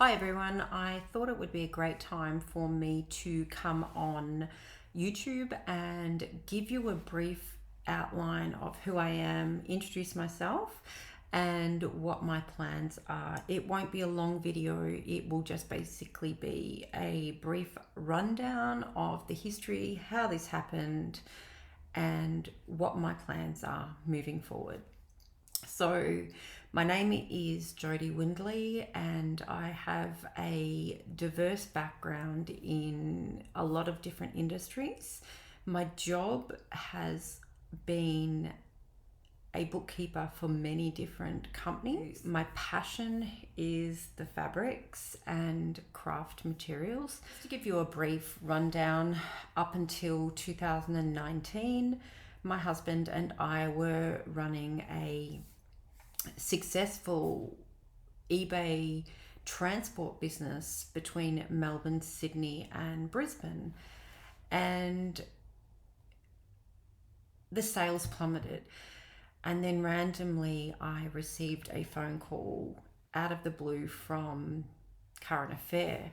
Hi everyone, I thought it would be a great time for me to come on YouTube and give you a brief outline of who I am, introduce myself, and what my plans are. It won't be a long video, it will just basically be a brief rundown of the history, how this happened, and what my plans are moving forward. So, my name is Jodie Windley, and I have a diverse background in a lot of different industries. My job has been a bookkeeper for many different companies. My passion is the fabrics and craft materials. Just to give you a brief rundown, up until 2019, my husband and I were running a successful eBay transport business between Melbourne, Sydney, and Brisbane. And the sales plummeted. And then randomly, I received a phone call out of the blue from Current Affair.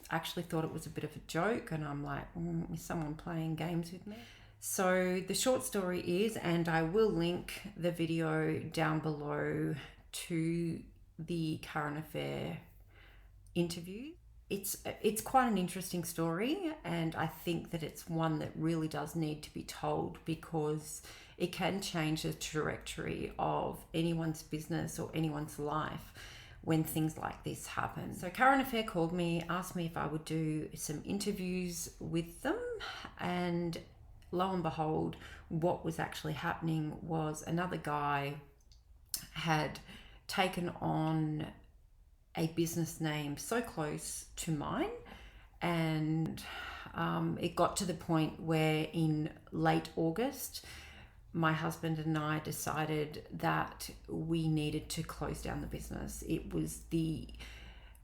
I actually thought it was a bit of a joke, and I'm like, is someone playing games with me? So the short story is, and I will link the video down below to the Current Affair interview. It's quite an interesting story, and I think that it's one that really does need to be told because it can change the trajectory of anyone's business or anyone's life when things like this happen. So Current Affair called me, asked me if I would do some interviews with them, and lo and behold, what was actually happening was another guy had taken on a business name so close to mine, and it got to the point where in late August, my husband and I decided that we needed to close down the business. It was the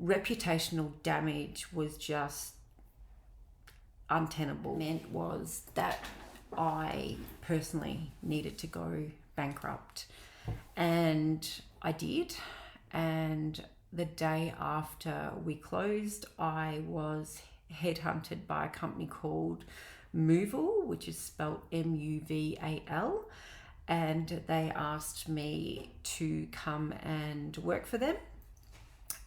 reputational damage was just untenable. Meant was that I personally needed to go bankrupt, and I did. And the day after we closed, I was headhunted by a company called Moval, which is spelled Muval, and they asked me to come and work for them.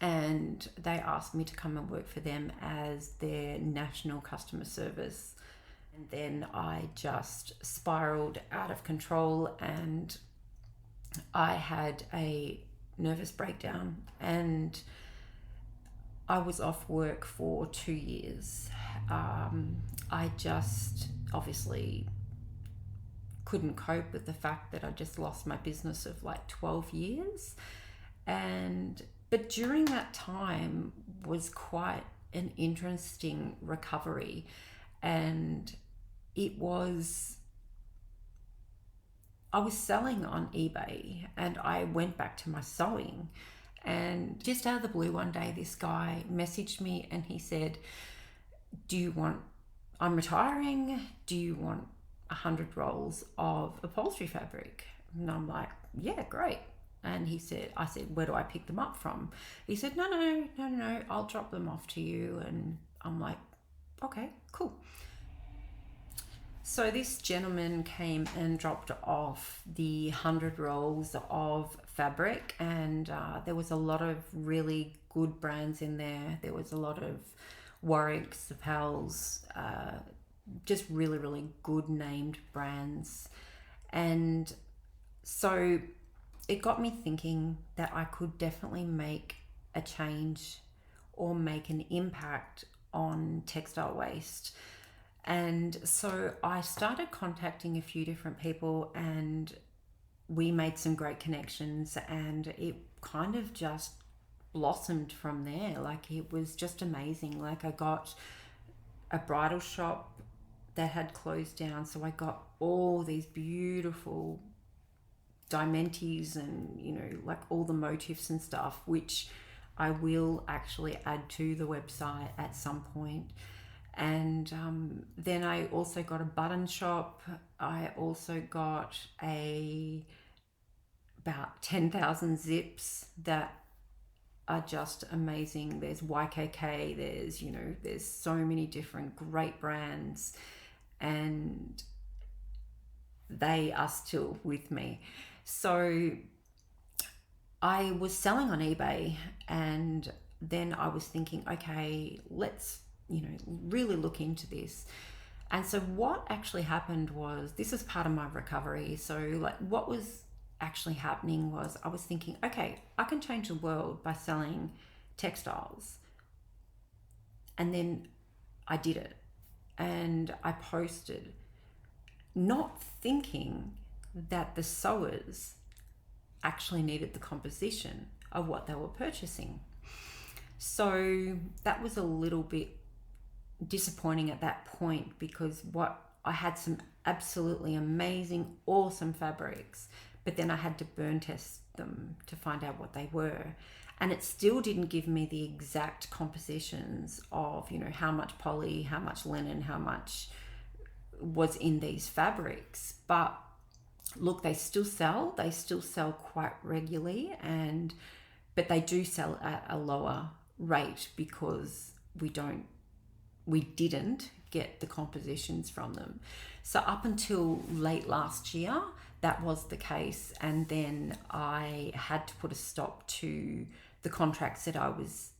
And they asked me to come and work for them as their national customer service. And then I just spiraled out of control, and I had a nervous breakdown, and I was off work for 2 years. I just obviously couldn't cope with the fact that I just lost my business of like 12 years. But during that time was quite an interesting recovery, and I was selling on eBay, and I went back to my sewing, and just out of the blue one day this guy messaged me and he said, I'm retiring, do you want 100 rolls of upholstery fabric? And I'm like, yeah, great. And I said, where do I pick them up from? He said, no, I'll drop them off to you. And I'm like, okay, cool. So this gentleman came and dropped off the 100 rolls of fabric, and there was a lot of really good brands in there. There was a lot of Warwick's, Zapels, just really, really good named brands. And so it got me thinking that I could definitely make a change or make an impact on textile waste. And so I started contacting a few different people, and we made some great connections, and it kind of just blossomed from there. Like, it was just amazing. Like, I got a bridal shop that had closed down, so I got all these beautiful diamantes and, like all the motifs and stuff, which I will actually add to the website at some point. And then I also got a button shop. I also got about 10,000 zips that are just amazing. There's YKK, there's so many different great brands, and they are still with me. So I was selling on eBay, and then I was thinking, okay, let's, really look into this. And so what actually happened was, this is part of my recovery. So like what was actually happening was, I was thinking, okay, I can change the world by selling textiles. And then I did it, and I posted, not thinking that the sewers actually needed the composition of what they were purchasing. So that was a little bit disappointing at that point, because I had some absolutely amazing, awesome fabrics, but then I had to burn test them to find out what they were. And it still didn't give me the exact compositions of, how much poly, how much linen, how much was in these fabrics. But look, they still sell quite regularly, but they do sell at a lower rate because we didn't get the compositions from them. So up until late last year, that was the case. And then I had to put a stop to the contracts that I was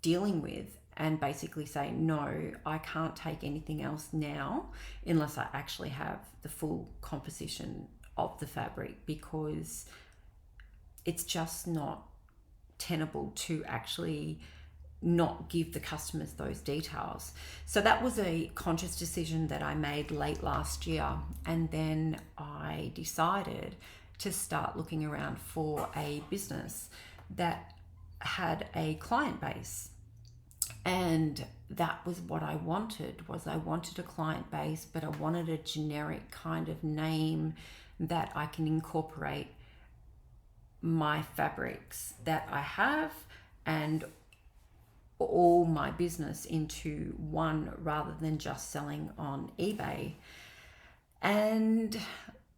dealing with, and basically say, no, I can't take anything else now unless I actually have the full composition of the fabric, because it's just not tenable to actually not give the customers those details. So that was a conscious decision that I made late last year. And then I decided to start looking around for a business that had a client base. And that was what I wanted. I wanted a client base, but I wanted a generic kind of name that I can incorporate my fabrics that I have and all my business into one, rather than just selling on eBay. And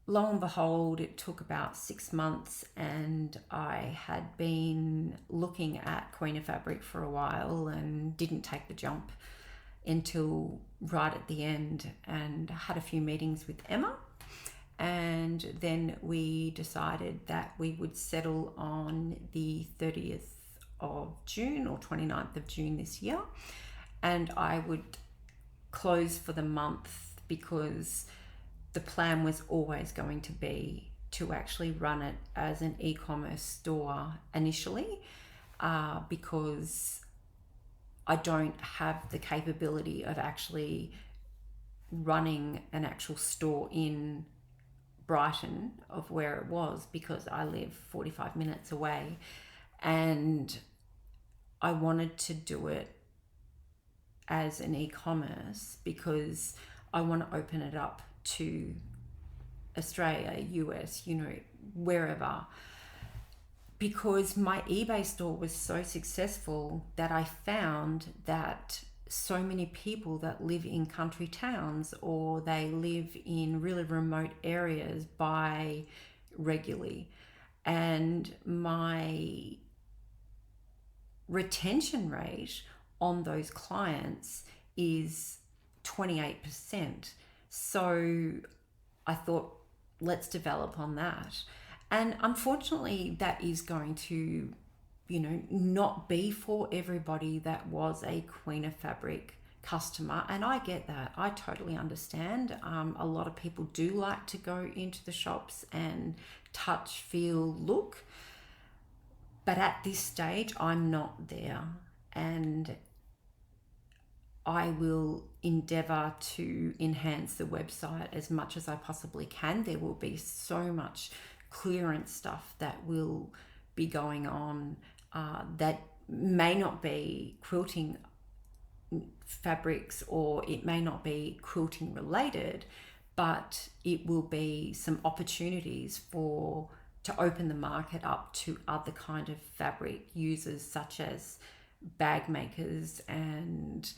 lo and behold, it took about 6 months, and I had been looking at Queen of Fabric for a while and didn't take the jump until right at the end, and had a few meetings with Emma. And then we decided that we would settle on the 30th of June or 29th of June this year. And I would close for the month, because the plan was always going to be to actually run it as an e-commerce store initially, because I don't have the capability of actually running an actual store in Brighton, of where it was, because I live 45 minutes away, and I wanted to do it as an e-commerce because I want to open it up to Australia, US, wherever. Because my eBay store was so successful that I found that so many people that live in country towns, or they live in really remote areas, buy regularly. And my retention rate on those clients is 28%. So I thought, let's develop on that. And unfortunately, that is going to, not be for everybody that was a Queen of Fabric customer. And I get that. I totally understand. A lot of people do like to go into the shops and touch, feel, look. But at this stage, I'm not there. And I will endeavour to enhance the website as much as I possibly can. There will be so much clearance stuff that will be going on that may not be quilting fabrics, or it may not be quilting related, but it will be some opportunities to open the market up to other kind of fabric users, such as bag makers and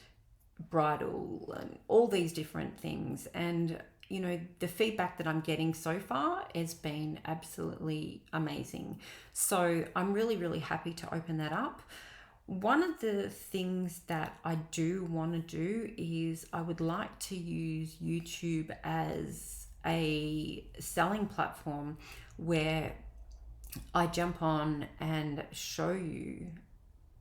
bridal and all these different things. And you know, the feedback that I'm getting so far has been absolutely amazing. So I'm really, really happy to open that up. One of the things that I do want to do is I would like to use YouTube as a selling platform where I jump on and show you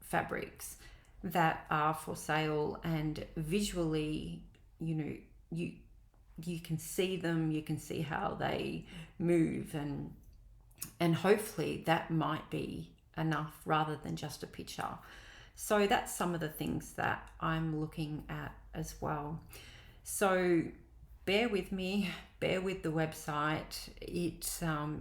fabrics that are for sale, and visually, you know, you can see them, you can see how they move, and hopefully that might be enough rather than just a picture. So that's some of the things that I'm looking at as well. So bear with me, bear with the website. It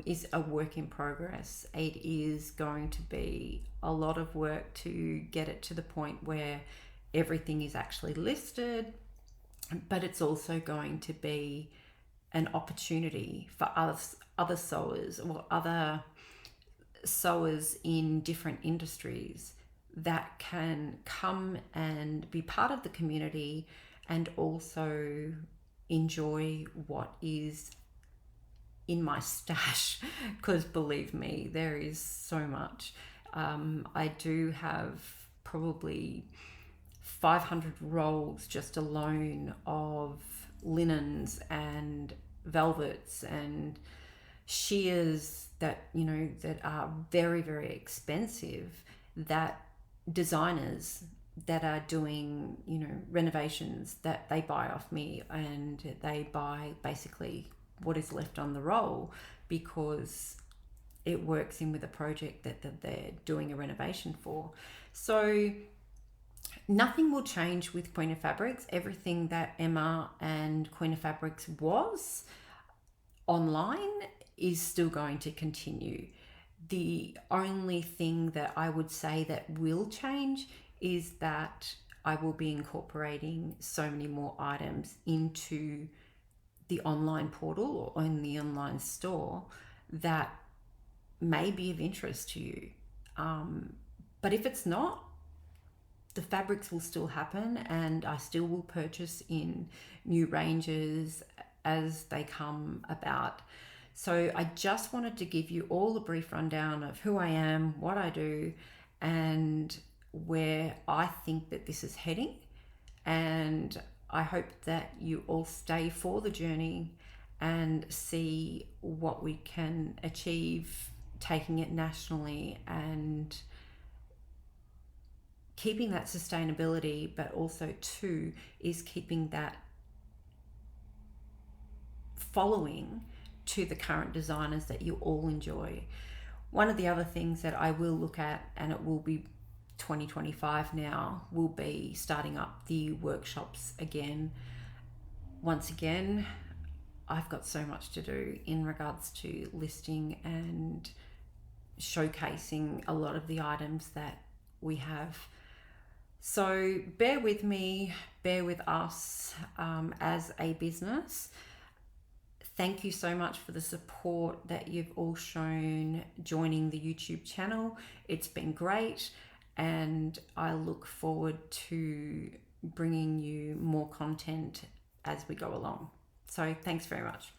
is a work in progress. It is going to be a lot of work to get it to the point where everything is actually listed, but it's also going to be an opportunity for other sewers or other sewers in different industries that can come and be part of the community and also enjoy what is in my stash, because believe me, there is so much. I do have probably 500 rolls just alone of linens and velvets and shears that, you know, that are very, very expensive, that designers that are doing, you know, renovations, that they buy off me, and they buy basically what is left on the roll because it works in with a project that they're doing a renovation for. So nothing will change with Queen of Fabrics. Everything that Emma and Queen of Fabrics was online is still going to continue. The only thing that I would say that will change is that I will be incorporating so many more items into the online portal or in the online store that may be of interest to you. But if it's not, the fabrics will still happen, and I still will purchase in new ranges as they come about. So I just wanted to give you all a brief rundown of who I am, what I do, and where I think that this is heading. And I hope that you all stay for the journey and see what we can achieve taking it nationally and keeping that sustainability, but also too is keeping that following to the current designers that you all enjoy. One of the other things that I will look at, and it will be 2025 now, will be starting up the workshops again. Once again, I've got so much to do in regards to listing and showcasing a lot of the items that we have. So bear with me, bear with us as a business. Thank you so much for the support that you've all shown joining the YouTube channel. It's been great, and I look forward to bringing you more content as we go along. So thanks very much.